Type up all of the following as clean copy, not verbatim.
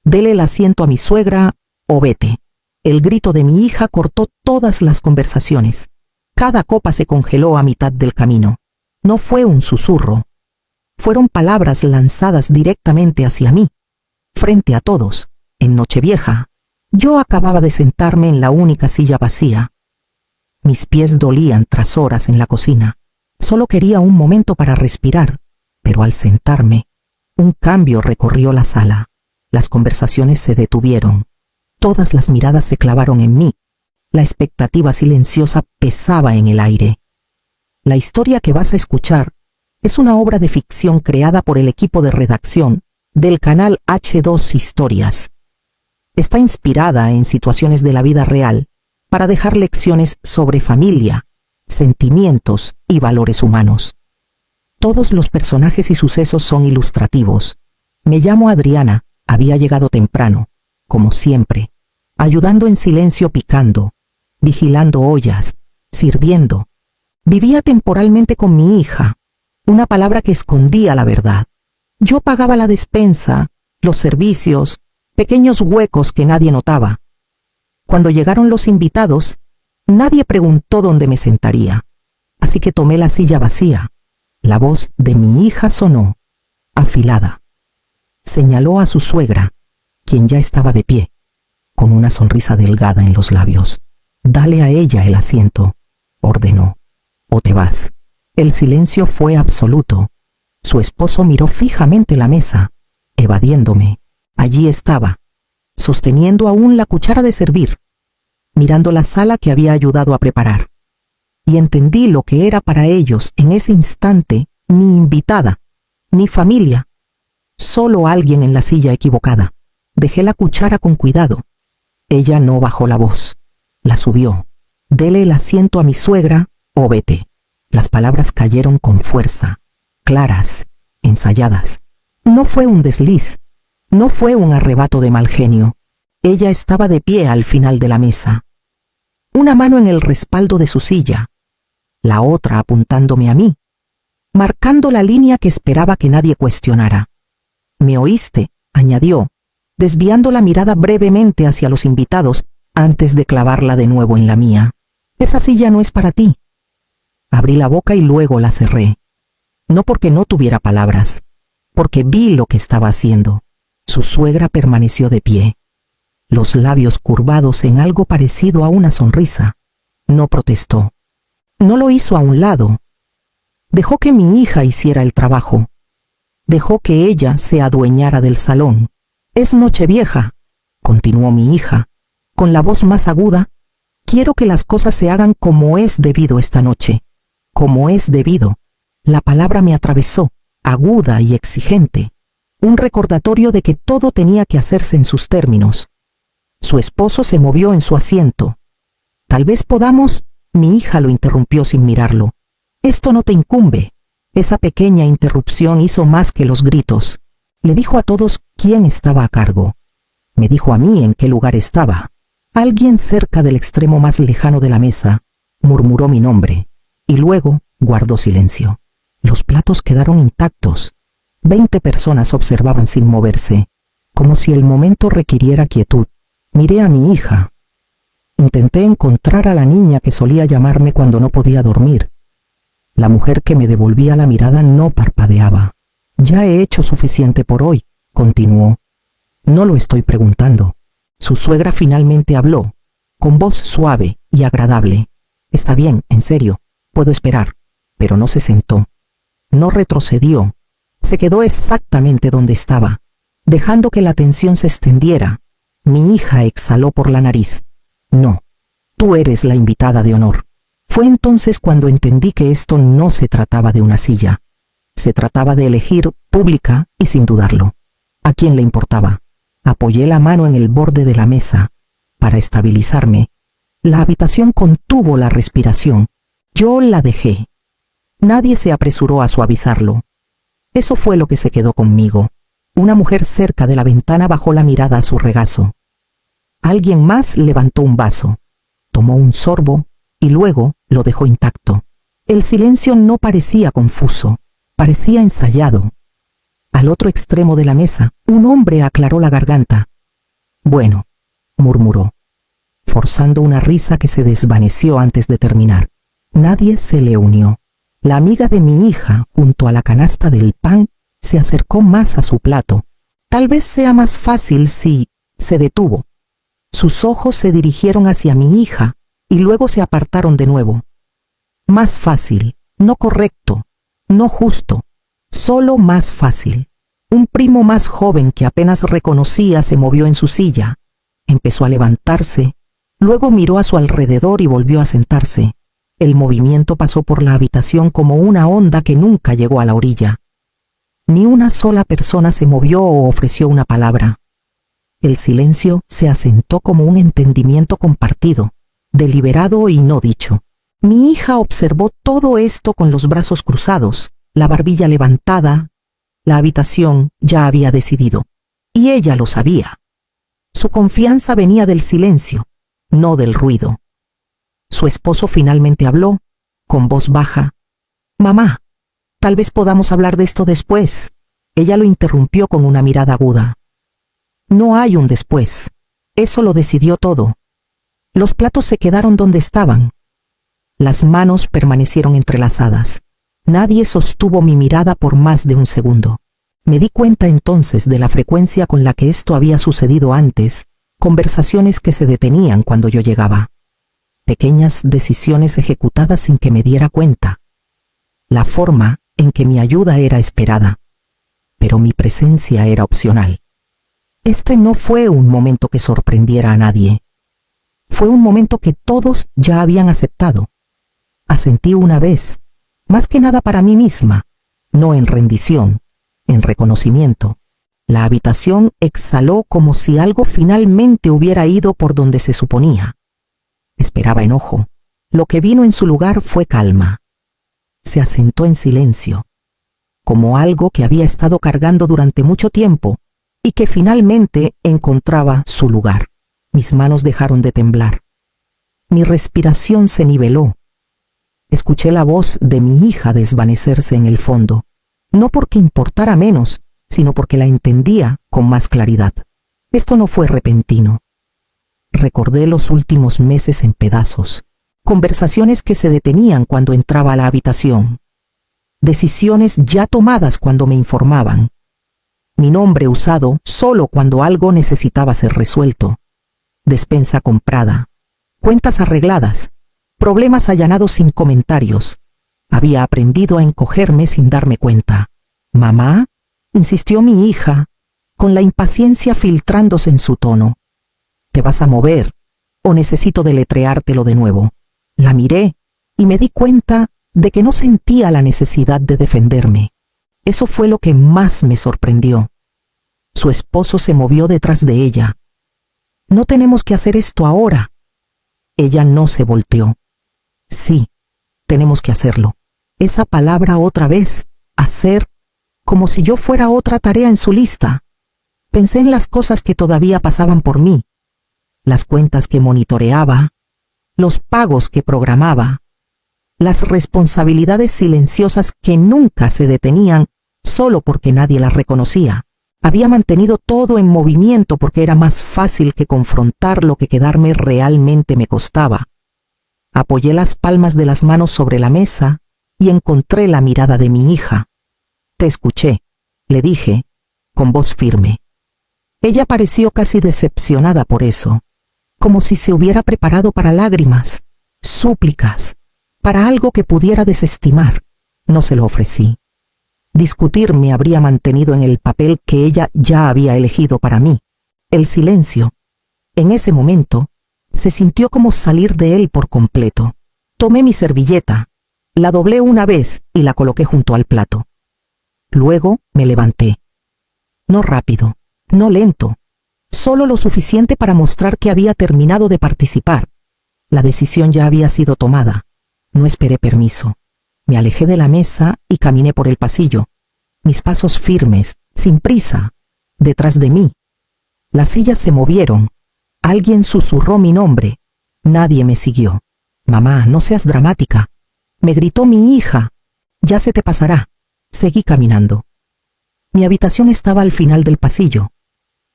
Dele el asiento a mi suegra o vete. El grito de mi hija cortó todas las conversaciones. Cada copa se congeló a mitad del camino. No fue un susurro. Fueron palabras lanzadas directamente hacia mí, frente a todos, en Nochevieja. Yo acababa de sentarme en la única silla vacía. Mis pies dolían tras horas en la cocina. Solo quería un momento para respirar, pero al sentarme, un cambio recorrió la sala. Las conversaciones se detuvieron. Todas las miradas se clavaron en mí. La expectativa silenciosa pesaba en el aire. La historia que vas a escuchar es una obra de ficción creada por el equipo de redacción del canal H2 Historias. Está inspirada en situaciones de la vida real para dejar lecciones sobre familia, sentimientos y valores humanos. Todos los personajes y sucesos son ilustrativos. Me llamo Adriana, había llegado temprano, como siempre, ayudando en silencio picando, vigilando ollas, sirviendo. Vivía temporalmente con mi hija, una palabra que escondía la verdad. Yo pagaba la despensa, los servicios, pequeños huecos que nadie notaba. Cuando llegaron los invitados, nadie preguntó dónde me sentaría, así que tomé la silla vacía. La voz de mi hija sonó, afilada. Señaló a su suegra, quien ya estaba de pie, con una sonrisa delgada en los labios. «Dale a ella el asiento», ordenó, «o te vas». El silencio fue absoluto. Su esposo miró fijamente la mesa, evadiéndome. Allí estaba, sosteniendo aún la cuchara de servir, mirando la sala que había ayudado a preparar. Y entendí lo que era para ellos en ese instante ni invitada, ni familia, solo alguien en la silla equivocada. Dejé la cuchara con cuidado. Ella no bajó la voz, la subió. «Dele el asiento a mi suegra o vete». Las palabras cayeron con fuerza, claras, ensayadas. No fue un desliz, no fue un arrebato de mal genio. Ella estaba de pie al final de la mesa, una mano en el respaldo de su silla, la otra apuntándome a mí, marcando la línea que esperaba que nadie cuestionara. «¿Me oíste?», añadió, desviando la mirada brevemente hacia los invitados antes de clavarla de nuevo en la mía. «Esa silla no es para ti». Abrí la boca y luego la cerré. No porque no tuviera palabras, porque vi lo que estaba haciendo. Su suegra permaneció de pie, los labios curvados en algo parecido a una sonrisa. No protestó. No lo hizo a un lado. Dejó que mi hija hiciera el trabajo. Dejó que ella se adueñara del salón. «Es Nochevieja», continuó mi hija, con la voz más aguda. «Quiero que las cosas se hagan como es debido esta noche. Como es debido». La palabra me atravesó, aguda y exigente. Un recordatorio de que todo tenía que hacerse en sus términos. Su esposo se movió en su asiento. «Tal vez podamos», mi hija lo interrumpió sin mirarlo. «Esto no te incumbe». Esa pequeña interrupción hizo más que los gritos. Le dijo a todos quién estaba a cargo. Me dijo a mí en qué lugar estaba. Alguien cerca del extremo más lejano de la mesa murmuró mi nombre, y luego guardó silencio. Los platos quedaron intactos. 20 personas observaban sin moverse, como si el momento requiriera quietud. Miré a mi hija. Intenté encontrar a la niña que solía llamarme cuando no podía dormir. La mujer que me devolvía la mirada no parpadeaba. «Ya he hecho suficiente por hoy», continuó. «No lo estoy preguntando». Su suegra finalmente habló, con voz suave y agradable. «Está bien, en serio, puedo esperar». Pero no se sentó. No retrocedió. Se quedó exactamente donde estaba, dejando que la tensión se extendiera. Mi hija exhaló por la nariz. «No, tú eres la invitada de honor». Fue entonces cuando entendí que esto no se trataba de una silla. Se trataba de elegir pública y sin dudarlo. ¿A quién le importaba? Apoyé la mano en el borde de la mesa para estabilizarme. La habitación contuvo la respiración. Yo la dejé. Nadie se apresuró a suavizarlo. Eso fue lo que se quedó conmigo. Una mujer cerca de la ventana bajó la mirada a su regazo. Alguien más levantó un vaso, tomó un sorbo y luego lo dejó intacto. El silencio no parecía confuso, parecía ensayado. Al otro extremo de la mesa, un hombre aclaró la garganta. Bueno, murmuró, forzando una risa que se desvaneció antes de terminar. Nadie se le unió. La amiga de mi hija, junto a la canasta del pan, se acercó más a su plato. Tal vez sea más fácil si... Se detuvo. Sus ojos se dirigieron hacia mi hija y luego se apartaron de nuevo. Más fácil, no correcto, no justo, solo más fácil. Un primo más joven que apenas reconocía se movió en su silla. Empezó a levantarse, luego miró a su alrededor y volvió a sentarse. El movimiento pasó por la habitación como una onda que nunca llegó a la orilla. Ni una sola persona se movió o ofreció una palabra. El silencio se asentó como un entendimiento compartido, deliberado y no dicho. Mi hija observó todo esto con los brazos cruzados, la barbilla levantada. La habitación ya había decidido, y ella lo sabía. Su confianza venía del silencio, no del ruido. Su esposo finalmente habló, con voz baja. «Mamá, tal vez podamos hablar de esto después». Ella lo interrumpió con una mirada aguda. «No hay un después. Eso lo decidió todo». Los platos se quedaron donde estaban. Las manos permanecieron entrelazadas. Nadie sostuvo mi mirada por más de un segundo. Me di cuenta entonces de la frecuencia con la que esto había sucedido antes, conversaciones que se detenían cuando yo llegaba. Pequeñas decisiones ejecutadas sin que me diera cuenta. La forma en que mi ayuda era esperada, pero mi presencia era opcional. Este no fue un momento que sorprendiera a nadie. Fue un momento que todos ya habían aceptado. Asentí una vez, más que nada para mí misma, no en rendición, en reconocimiento. La habitación exhaló como si algo finalmente hubiera ido por donde se suponía. Esperaba enojo. Lo que vino en su lugar fue calma. Se asentó en silencio, como algo que había estado cargando durante mucho tiempo y que finalmente encontraba su lugar. Mis manos dejaron de temblar. Mi respiración se niveló. Escuché la voz de mi hija desvanecerse en el fondo, no porque importara menos, sino porque la entendía con más claridad. Esto no fue repentino. Recordé los últimos meses en pedazos, conversaciones que se detenían cuando entraba a la habitación, decisiones ya tomadas cuando me informaban, mi nombre usado solo cuando algo necesitaba ser resuelto, despensa comprada, cuentas arregladas, problemas allanados sin comentarios. Había aprendido a encogerme sin darme cuenta. «Mamá», insistió mi hija, con la impaciencia filtrándose en su tono. «¿Te vas a mover o necesito deletreártelo de nuevo?» La miré y me di cuenta de que no sentía la necesidad de defenderme. Eso fue lo que más me sorprendió. Su esposo se movió detrás de ella. «No tenemos que hacer esto ahora». Ella no se volteó. «Sí, tenemos que hacerlo». Esa palabra otra vez, hacer, como si yo fuera otra tarea en su lista. Pensé en las cosas que todavía pasaban por mí, las cuentas que monitoreaba, los pagos que programaba, las responsabilidades silenciosas que nunca se detenían solo porque nadie las reconocía. Había mantenido todo en movimiento porque era más fácil que confrontar lo que quedarme realmente me costaba. Apoyé las palmas de las manos sobre la mesa y encontré la mirada de mi hija. «Te escuché», le dije, con voz firme. Ella pareció casi decepcionada por eso, como si se hubiera preparado para lágrimas, súplicas, para algo que pudiera desestimar. No se lo ofrecí. Discutir me habría mantenido en el papel que ella ya había elegido para mí. El silencio, en ese momento, se sintió como salir de él por completo. Tomé mi servilleta, la doblé una vez y la coloqué junto al plato. Luego me levanté. No rápido, no lento, solo lo suficiente para mostrar que había terminado de participar. La decisión ya había sido tomada. No esperé permiso. Me alejé de la mesa y caminé por el pasillo, mis pasos firmes, sin prisa, detrás de mí. Las sillas se movieron. Alguien susurró mi nombre. Nadie me siguió. «Mamá, no seas dramática», me gritó mi hija. «Ya se te pasará». Seguí caminando. Mi habitación estaba al final del pasillo,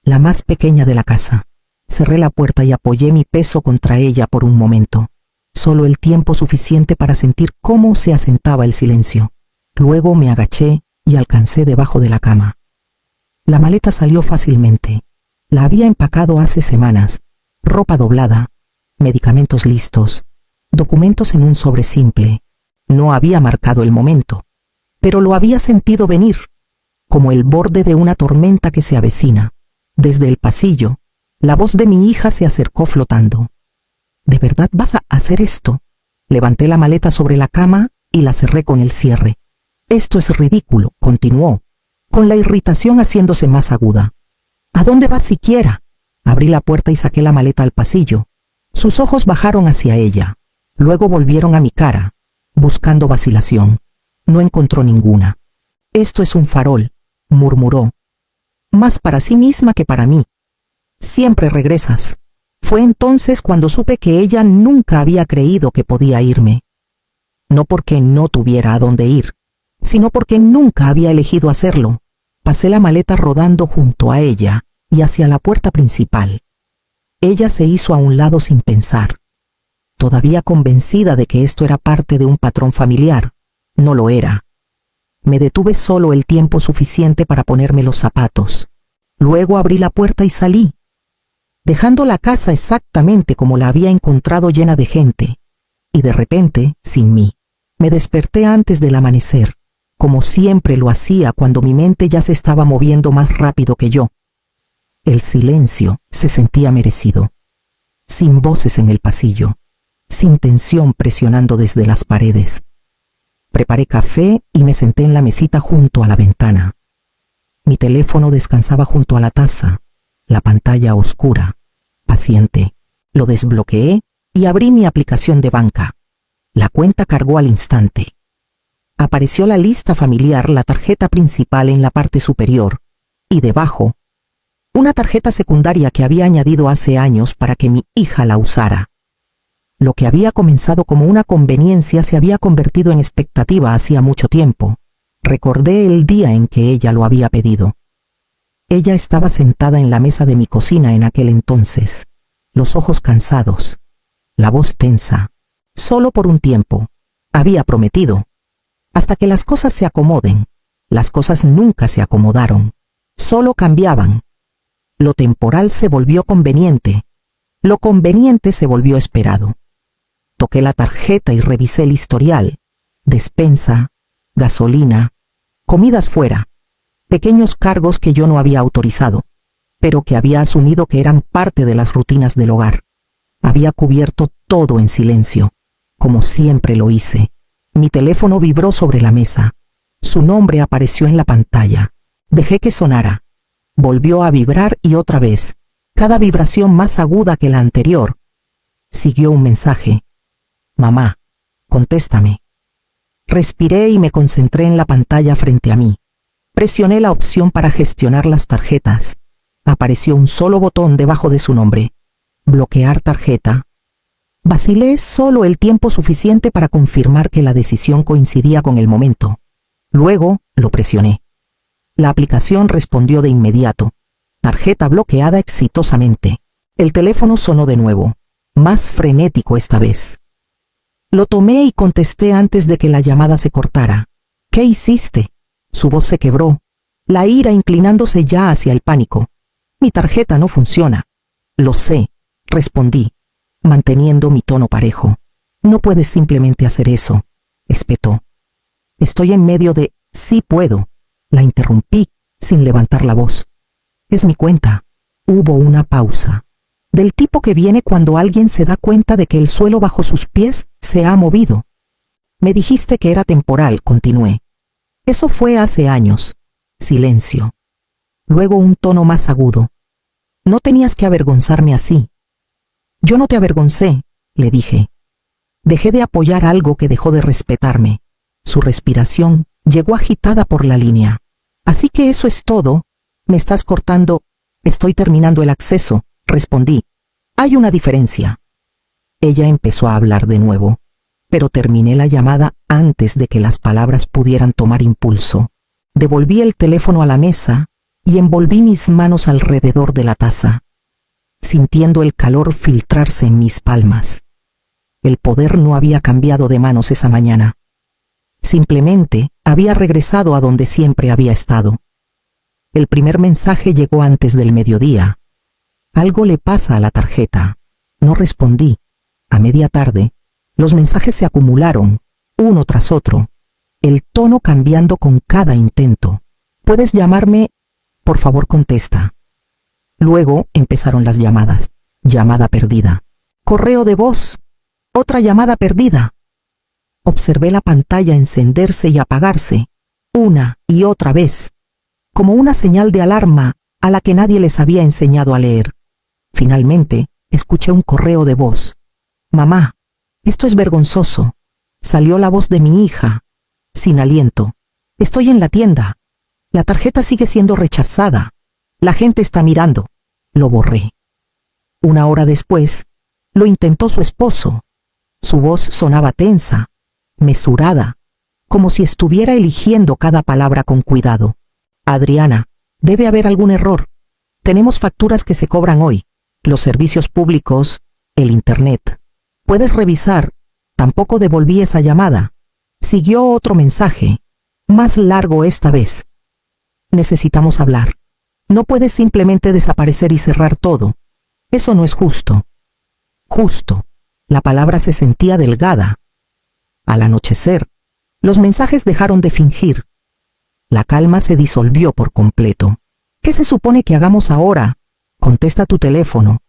la más pequeña de la casa. Cerré la puerta y apoyé mi peso contra ella por un momento. Solo el tiempo suficiente para sentir cómo se asentaba el silencio. Luego me agaché y alcancé debajo de la cama. La maleta salió fácilmente. La había empacado hace semanas. Ropa doblada, medicamentos listos, documentos en un sobre simple. No había marcado el momento, pero lo había sentido venir, como el borde de una tormenta que se avecina. Desde el pasillo, la voz de mi hija se acercó flotando. ¿De verdad vas a hacer esto? Levanté la maleta sobre la cama y la cerré con el cierre. Esto es ridículo, continuó, con la irritación haciéndose más aguda. ¿A dónde vas siquiera? Abrí la puerta y saqué la maleta al pasillo. Sus ojos bajaron hacia ella, luego volvieron a mi cara, buscando vacilación. No encontró ninguna. Esto es un farol, murmuró. Más para sí misma que para mí. Siempre regresas. Fue entonces cuando supe que ella nunca había creído que podía irme. No porque no tuviera a dónde ir, sino porque nunca había elegido hacerlo. Pasé la maleta rodando junto a ella y hacia la puerta principal. Ella se hizo a un lado sin pensar. Todavía convencida de que esto era parte de un patrón familiar, no lo era. Me detuve solo el tiempo suficiente para ponerme los zapatos. Luego abrí la puerta y salí, dejando la casa exactamente como la había encontrado, llena de gente. Y de repente, sin mí, me desperté antes del amanecer, como siempre lo hacía cuando mi mente ya se estaba moviendo más rápido que yo. El silencio se sentía merecido, sin voces en el pasillo, sin tensión presionando desde las paredes. Preparé café y me senté en la mesita junto a la ventana. Mi teléfono descansaba junto a la taza, la pantalla oscura, paciente. Lo desbloqueé y abrí mi aplicación de banca. La cuenta cargó al instante. Apareció la lista familiar, la tarjeta principal en la parte superior, y debajo, una tarjeta secundaria que había añadido hace años para que mi hija la usara. Lo que había comenzado como una conveniencia se había convertido en expectativa hacía mucho tiempo. Recordé el día en que ella lo había pedido. Ella estaba sentada en la mesa de mi cocina en aquel entonces, los ojos cansados, la voz tensa. Solo por un tiempo, había prometido. Hasta que las cosas se acomoden. Las cosas nunca se acomodaron, solo cambiaban. Lo temporal se volvió conveniente, lo conveniente se volvió esperado. Toqué la tarjeta y revisé el historial: despensa, gasolina, comidas fuera, pequeños cargos que yo no había autorizado, pero que había asumido que eran parte de las rutinas del hogar. Había cubierto todo en silencio, como siempre lo hice. Mi teléfono vibró sobre la mesa. Su nombre apareció en la pantalla. Dejé que sonara. Volvió a vibrar y otra vez, cada vibración más aguda que la anterior. Siguió un mensaje: mamá, contéstame. Respiré y me concentré en la pantalla frente a mí. Presioné la opción para gestionar las tarjetas. Apareció un solo botón debajo de su nombre: bloquear tarjeta. Vacilé solo el tiempo suficiente para confirmar que la decisión coincidía con el momento. Luego lo presioné. La aplicación respondió de inmediato: tarjeta bloqueada exitosamente. El teléfono sonó de nuevo, más frenético esta vez. Lo tomé y contesté antes de que la llamada se cortara. ¿Qué hiciste? Su voz se quebró, la ira inclinándose ya hacia el pánico. Mi tarjeta no funciona. Lo sé, respondí, manteniendo mi tono parejo. No puedes simplemente hacer eso, espetó. Estoy en medio de... Sí puedo. La interrumpí, sin levantar la voz. Es mi cuenta. Hubo una pausa. Del tipo que viene cuando alguien se da cuenta de que el suelo bajo sus pies se ha movido. Me dijiste que era temporal, continué. Eso fue hace años. Silencio. Luego un tono más agudo. No tenías que avergonzarme así. Yo no te avergoncé, le dije. Dejé de apoyar algo que dejó de respetarme. Su respiración llegó agitada por la línea. Así que eso es todo. Me estás cortando. Estoy terminando el acceso, respondí. Hay una diferencia. Ella empezó a hablar de nuevo, pero terminé la llamada antes de que las palabras pudieran tomar impulso. Devolví el teléfono a la mesa y envolví mis manos alrededor de la taza. sintiendo el calor filtrarse en mis palmas. El poder no había cambiado de manos esa mañana. Simplemente había regresado a donde siempre había estado. El primer mensaje llegó antes del mediodía. Algo le pasa a la tarjeta. No respondí. A media tarde, los mensajes se acumularon, uno tras otro, el tono cambiando con cada intento. ¿Puedes llamarme? Por favor, contesta. Luego empezaron las llamadas. Llamada perdida. Correo de voz. Otra llamada perdida. Observé la pantalla encenderse y apagarse, una y otra vez, como una señal de alarma a la que nadie les había enseñado a leer. Finalmente, escuché un correo de voz. Mamá, esto es vergonzoso. Salió la voz de mi hija, sin aliento. Estoy en la tienda. La tarjeta sigue siendo rechazada. La gente está mirando. Lo borré. Una hora después, lo intentó su esposo. Su voz sonaba tensa, mesurada, como si estuviera eligiendo cada palabra con cuidado. Adriana, debe haber algún error. Tenemos facturas que se cobran hoy. Los servicios públicos, el internet. Puedes revisar. Tampoco devolví esa llamada. Siguió otro mensaje, más largo esta vez. Necesitamos hablar. No puedes simplemente desaparecer y cerrar todo. Eso no es justo. Justo. La palabra se sentía delgada. Al anochecer, los mensajes dejaron de fingir. La calma se disolvió por completo. ¿Qué se supone que hagamos ahora? Contesta tu teléfono.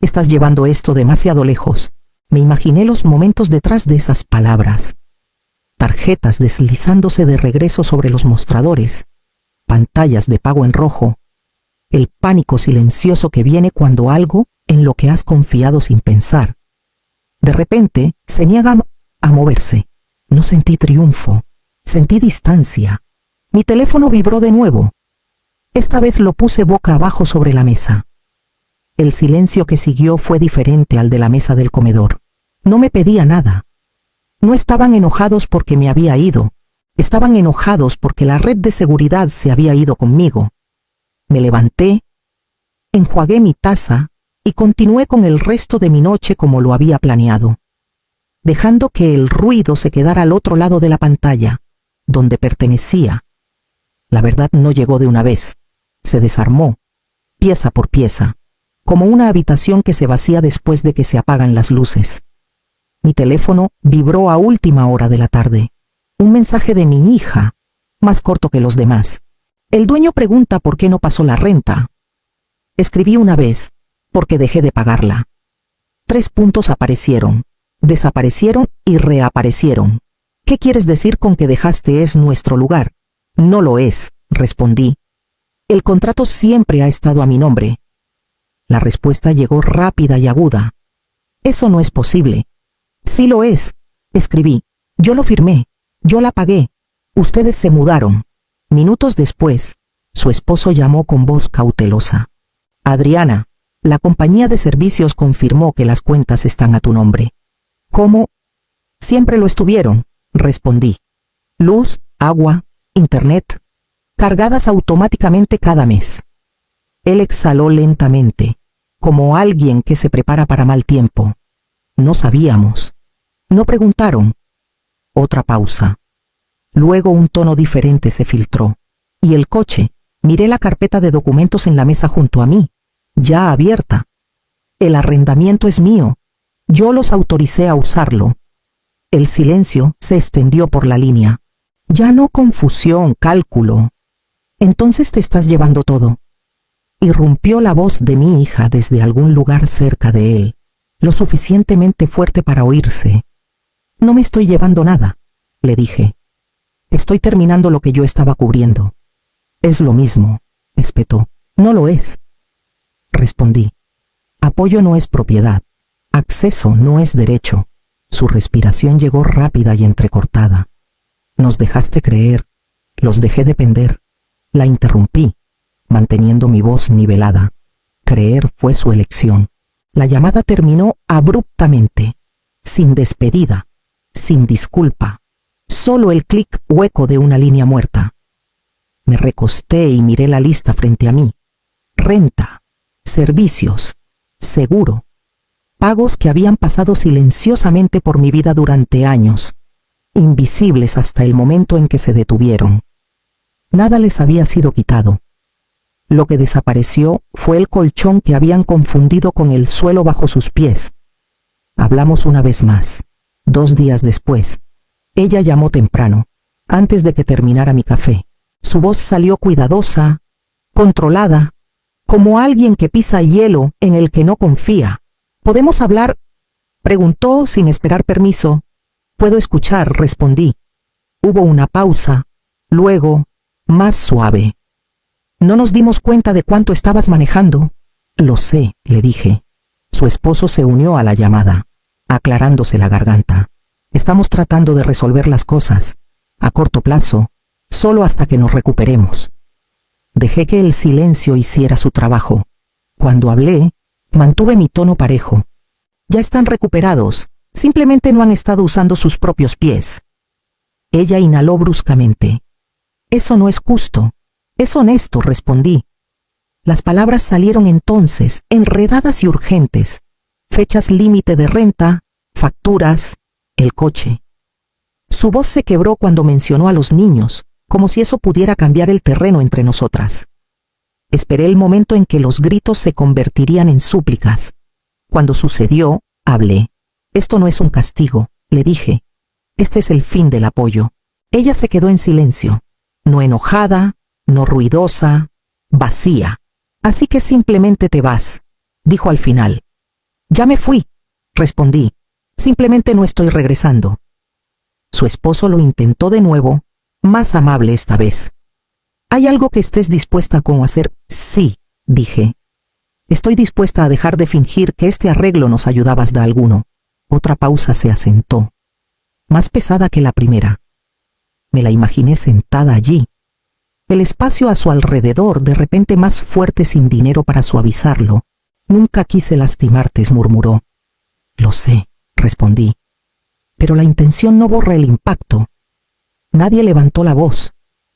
Estás llevando esto demasiado lejos. Me imaginé los momentos detrás de esas palabras. Tarjetas deslizándose de regreso sobre los mostradores. Pantallas de pago en rojo. El pánico silencioso que viene cuando algo en lo que has confiado sin pensar. De repente, se niega a moverse. No sentí triunfo. Sentí distancia. Mi teléfono vibró de nuevo. Esta vez lo puse boca abajo sobre la mesa. El silencio que siguió fue diferente al de la mesa del comedor. No me pedía nada. No estaban enojados porque me había ido. Estaban enojados porque la red de seguridad se había ido conmigo. Me levanté, enjuagué mi taza y continué con el resto de mi noche como lo había planeado, dejando que el ruido se quedara al otro lado de la pantalla, donde pertenecía. La verdad no llegó de una vez. Se desarmó, pieza por pieza, como una habitación que se vacía después de que se apagan las luces. Mi teléfono vibró a última hora de la tarde. Un mensaje de mi hija, más corto que los demás. El dueño pregunta por qué no pasó la renta. Escribí una vez, porque dejé de pagarla. 3 puntos aparecieron, desaparecieron y reaparecieron. ¿Qué quieres decir con que dejaste es nuestro lugar? No lo es, respondí. El contrato siempre ha estado a mi nombre. La respuesta llegó rápida y aguda. Eso no es posible. Sí lo es, escribí. Yo lo firmé. Yo la pagué. Ustedes se mudaron. Minutos después, su esposo llamó con voz cautelosa. Adriana, la compañía de servicios confirmó que las cuentas están a tu nombre. ¿Cómo? Siempre lo estuvieron, respondí. Luz, agua, internet, cargadas automáticamente cada mes. Él exhaló lentamente, como alguien que se prepara para mal tiempo. No sabíamos. No preguntaron. Otra pausa. Luego un tono diferente se filtró. ¿Y el coche? Miré la carpeta de documentos en la mesa junto a mí, ya abierta. El arrendamiento es mío. Yo los autoricé a usarlo. El silencio se extendió por la línea. Ya no confusión, cálculo. Entonces te estás llevando todo. Irrumpió la voz de mi hija desde algún lugar cerca de él, lo suficientemente fuerte para oírse. No me estoy llevando nada, le dije. Estoy terminando lo que yo estaba cubriendo. Es lo mismo, espetó. No lo es. Respondí. Apoyo no es propiedad. Acceso no es derecho. Su respiración llegó rápida y entrecortada. Nos dejaste creer. Los dejé depender. La interrumpí, manteniendo mi voz nivelada. Creer fue su elección. La llamada terminó abruptamente, sin despedida, sin disculpa. Solo el clic hueco de una línea muerta. Me recosté y miré la lista frente a mí. Renta, servicios, seguro. Pagos que habían pasado silenciosamente por mi vida durante años, invisibles hasta el momento en que se detuvieron. Nada les había sido quitado. Lo que desapareció fue el colchón que habían confundido con el suelo bajo sus pies. Hablamos una vez más. 2 días después, ella llamó temprano, antes de que terminara mi café. Su voz salió cuidadosa, controlada, como alguien que pisa hielo en el que no confía. ¿Podemos hablar?, preguntó sin esperar permiso. Puedo escuchar, respondí. Hubo una pausa, luego, más suave. No nos dimos cuenta de cuánto estabas manejando. Lo sé, le dije. Su esposo se unió a la llamada, aclarándose la garganta. Estamos tratando de resolver las cosas, a corto plazo, solo hasta que nos recuperemos. Dejé que el silencio hiciera su trabajo. Cuando hablé, mantuve mi tono parejo. Ya están recuperados, simplemente no han estado usando sus propios pies. Ella inhaló bruscamente. Eso no es justo. Es honesto, respondí. Las palabras salieron entonces, enredadas y urgentes. Fechas límite de renta, facturas, el coche. Su voz se quebró cuando mencionó a los niños, como si eso pudiera cambiar el terreno entre nosotras. Esperé el momento en que los gritos se convertirían en súplicas. Cuando sucedió, hablé. Esto no es un castigo, le dije. Este es el fin del apoyo. Ella se quedó en silencio, no enojada, no ruidosa, vacía. Así que simplemente te vas, dijo al final. Ya me fui, respondí. Simplemente no estoy regresando. Su esposo lo intentó de nuevo, más amable esta vez. ¿Hay algo que estés dispuesta a hacer? Sí, dije. Estoy dispuesta a dejar de fingir que este arreglo nos ayudaba hasta alguno. Otra pausa se asentó, más pesada que la primera. Me la imaginé sentada allí, el espacio a su alrededor de repente más fuerte sin dinero para suavizarlo. Nunca quise lastimarte, murmuró. Lo sé, respondí. Pero la intención no borra el impacto. Nadie levantó la voz,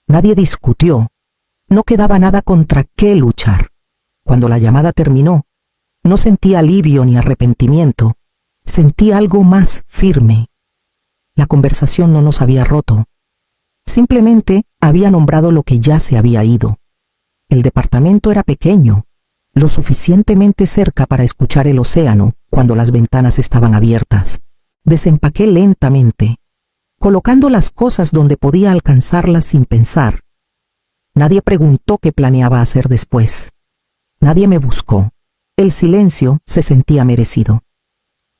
nadie discutió, no quedaba nada contra qué luchar. Cuando la llamada terminó, no sentí alivio ni arrepentimiento, sentí algo más firme. La conversación no nos había roto. Simplemente había nombrado lo que ya se había ido. El departamento era pequeño, lo suficientemente cerca para escuchar el océano cuando las ventanas estaban abiertas. Desempaqué lentamente, colocando las cosas donde podía alcanzarlas sin pensar. Nadie preguntó qué planeaba hacer después. Nadie me buscó. El silencio se sentía merecido.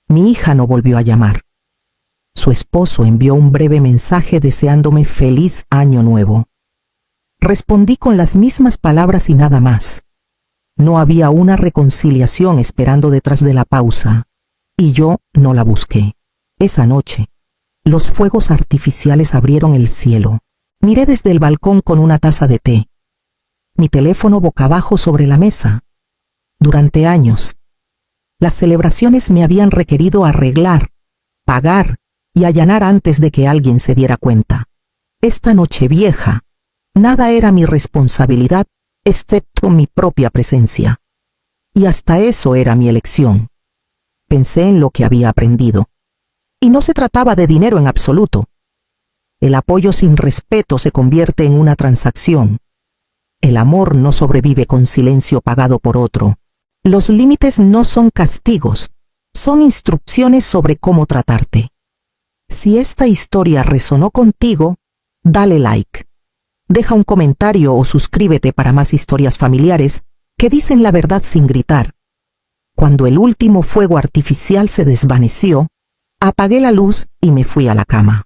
Mi hija no volvió a llamar. Su esposo envió un breve mensaje deseándome feliz año nuevo. Respondí con las mismas palabras y nada más. No había una reconciliación esperando detrás de la pausa, y yo no la busqué. Esa noche, los fuegos artificiales abrieron el cielo. Miré desde el balcón con una taza de té. Mi teléfono boca abajo sobre la mesa. Durante años, las celebraciones me habían requerido arreglar, pagar y allanar antes de que alguien se diera cuenta. Esta Nochevieja, nada era mi responsabilidad excepto mi propia presencia. Y hasta eso era mi elección. Pensé en lo que había aprendido. Y no se trataba de dinero en absoluto. El apoyo sin respeto se convierte en una transacción. El amor no sobrevive con silencio pagado por otro. Los límites no son castigos, son instrucciones sobre cómo tratarte. Si esta historia resonó contigo, dale like. Deja un comentario o suscríbete para más historias familiares que dicen la verdad sin gritar. Cuando el último fuego artificial se desvaneció, apagué la luz y me fui a la cama.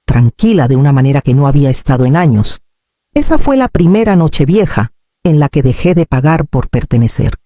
Tranquila de una manera que no había estado en años. Esa fue la primera Nochevieja en la que dejé de pagar por pertenecer.